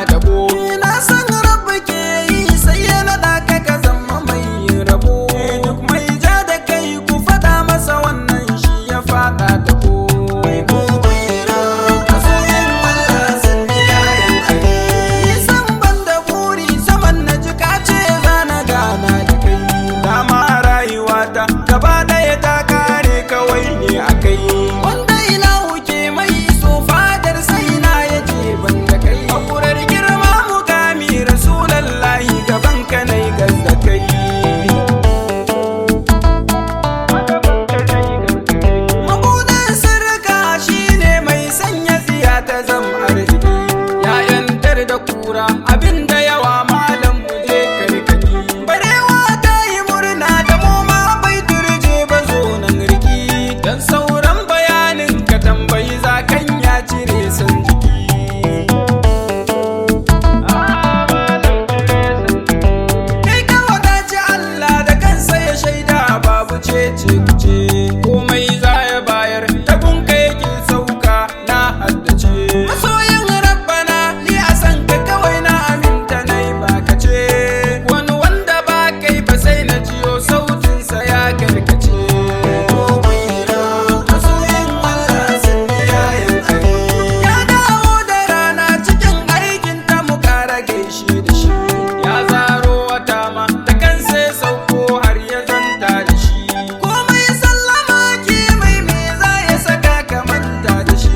dabo. Na san rabu ke yi sai ya naɗa ka zama mai rabo. Duk mai ja da kai ku faɗa masa wannan shi ya faɗa dabo. Gaba ɗaya ta kare kawai ne a kai. Wanda ilahu ke mai so fadar sai na yake banda kai. Hakurar girma mukami rasulallahi gaban ka nai gazda kai. Mabuɗin sirrika shine mai sanya tsiya ta zama arziki. Ya yantar da kura abinda yawa malam mu je karkaki. Barewa ta yi murna da mu ma bai turje ba zo nan riki. Dan sauran bayanin ka tambayi zakan ya cire san jiki. Kai ka wadaci Allah da kansa ya shaida babu cece kuce. Komai za ya bayar tabun ka yake sauka na haddace. Masoyin rabbana ni a san ka kawai na aminta nai baka ce. Wani wanda ba kai ba sai na jiyo sautinsa ya karkace. Ya dawo da rana cikin aikin ta mu kara gaishe da shi. Ya zaro wata ma da kansa ya sauko har ya zanta da shi. Komai sallama ki mai me za ya saka ka manta da shi.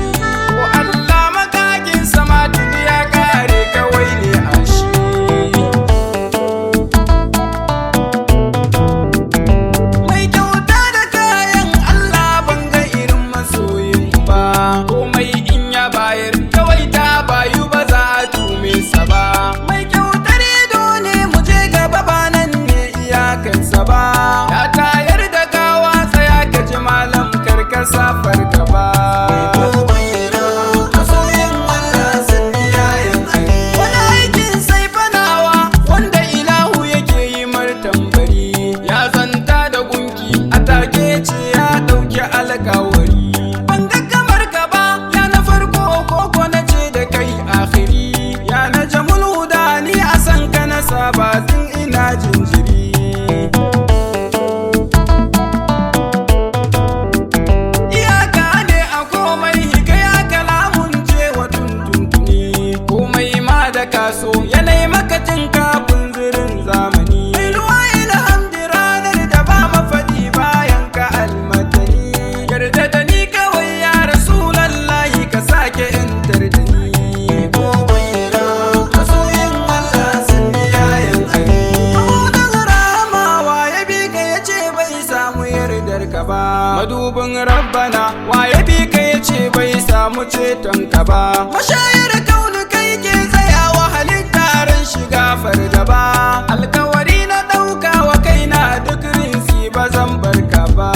Ko Allah makakin sama tuni ya kare kawai ne a shi. Mai kyauta da kayan Allah ban ga irin masoyin ba. Komai in ya bayar kawai ta bayu ba za a tume sa ba. Mai kyautar ido ne mu je gaba ba nan ne iyakansa ba. Ya tayar da gawa tsaya ka ji malam karkasa farka ba. Wani aikin sai fanawa wanda ilahu yake yi martambari. Ya zanta da gunki a take ce ya ɗauki alkawari. Ban ga kamar ka ba ya na farko koko na ce da kai akhiri. Ya na jamul huda ni a san ka na saba tun ina jinjiri. Iyaka ne a komai kai aka lamunce wa tuntuntuni. Komai ma da kaso yanayi makacin kafin zirin zamani. Mai ruwa ilhamdi ranar da ba mafaɗi bayan ka almatani. Yarda da ni kawai ya rasulallahi ka sake yantar da ni. Mabuɗin rahama ya bi ka ya ce bai samu yardar ka ba. Madubin rabbana wa ya bi ka ya ce bai samu ceton ka ba. Mashayar kaunu kai ke tsayawa halittarin shiga fargaba. Alkawari na ɗauka wa kaina duk rinsi ba zan bar ka ba.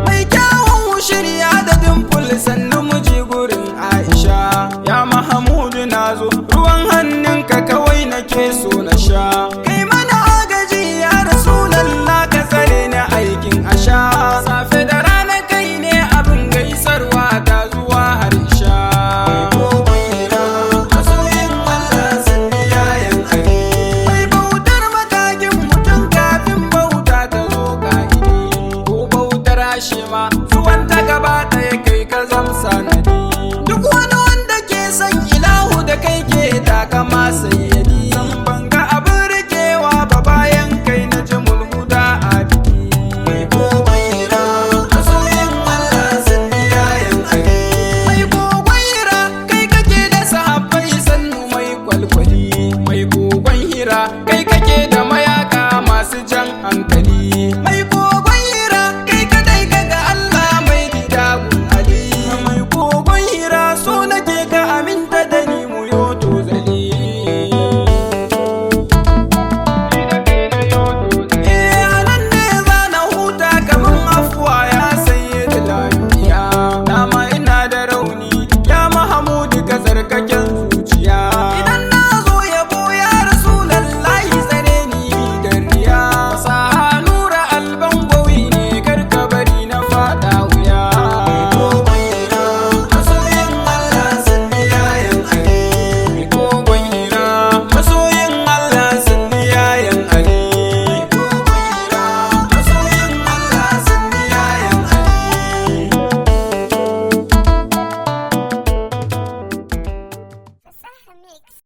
Mai kyawun shirya da dimful sannu muji gurin Aisha. Ya Mahamudu na zo ruwan hannunka kawai nake so na sha. Kai mana agaji ya Rasulallah ka tsare ni aikin asha. Safe da rana kai ne abin gaisarwa ta zuwa har isha. Mai bautar matakin mutum kafin bauta ta zo ka'idi. Ko bautar shi ma zuwan ta gaba ɗaya kai ka zamsa mix.